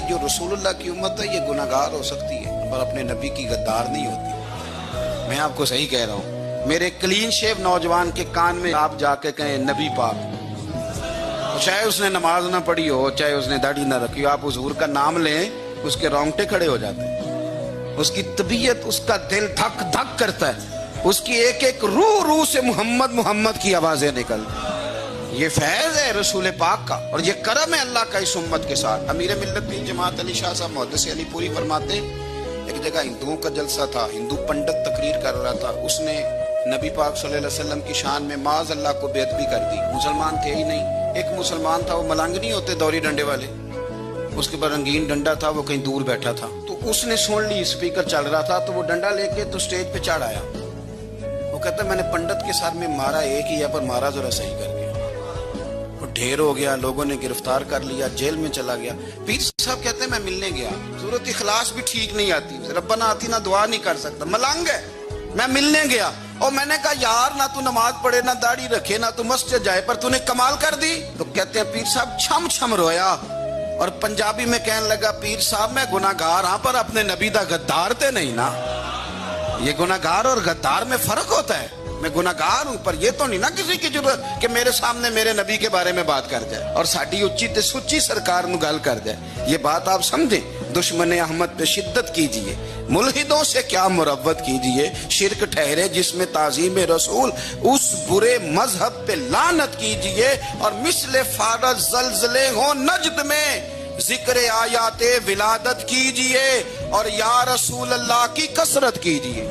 جو رسول اللہ کی امت ہے یہ گناہگار ہو سکتی ہے پر اپنے نبی کی غدار نہیں ہوتی. میں آپ کو صحیح کہہ رہا ہوں. میرے کلین شیو نوجوان کے کان میں آپ جا کے کہیں نبی پاک، چاہے اس نے نماز نہ پڑھی ہو، چاہے اس نے داڑھی نہ رکھی ہو، آپ حضور کا نام لیں اس کے رونگٹے کھڑے ہو جاتے ہیں. اس کی طبیعت، اس کا دل دھک دھک کرتا ہے. اس کی ایک ایک روح سے محمد محمد کی آوازیں نکلتی. یہ فیض ہے رسول پاک کا اور یہ کرم ہے اللہ کا اس امت کے ساتھ. امیر ملت پیر جماعت علی شاہ صاحب محدث علی پوری فرماتے ہیں ایک جگہ ہندوؤں کا جلسہ تھا، ہندو پنڈت تقریر کر رہا تھا، اس نے نبی پاک صلی اللہ علیہ وسلم کی شان میں معاذ اللہ کو بیعت بھی کر دی. مسلمان تھے ہی نہیں. ایک مسلمان تھا، وہ ملنگ نہیں ہوتے دوری ڈنڈے والے، اس کے پر رنگین ڈنڈا تھا، وہ کہیں دور بیٹھا تھا. تو اس نے سن لی اسپیکر چل رہا تھا تو وہ ڈنڈا لے کے تو سٹیج پہ چڑھ آیا. وہ کہتا ہے میں نے پنڈت کے سر میں مارا ایک ہی ہے پر مارا ذرا صحیح کر کے. وہ ڈھیر ہو گیا، لوگوں نے گرفتار کر لیا، جیل میں چلا گیا. پیر صاحب کہتے ہیں میں ملنے گیا، صورت اخلاص بھی ٹھیک نہیں آتی، ربنا آتی نہ دعا نہیں کر سکتا، ملنگ ہے. میں ملنے گیا اور میں نے کہا یار نہ تو نماز پڑھے، نہ داڑھی رکھے، نہ تو مسجد جائے، پر تو نے کمال کر دی. تو کہتے ہیں پیر صاحب چھم چھم رویا اور پنجابی میں کہنے لگا پیر صاحب میں گناہگار ہاں پر اپنے نبی دا غدار تے نہیں نا. یہ گناہگار اور غدار میں فرق ہوتا ہے. میں گناہگار ہوں پر یہ تو نہیں نا کسی کی ضرورت کہ میرے سامنے میرے نبی کے بارے میں بات کر جائے اور ساڈی اچھی تے سچی سرکار نو گل کر جائے. یہ بات آپ سمجھیں. دشمن احمد پہ شدت کیجئے، ملحدوں سے کیا مروت کیجئے، شرک ٹھہرے جس میں تعظیم رسول، اس برے مذہب پہ لعنت کیجئے. اور مثل فارض زلزلے ہوں نجد میں ذکر آیات ولادت کیجئے اور یا رسول اللہ کی کثرت کیجئے.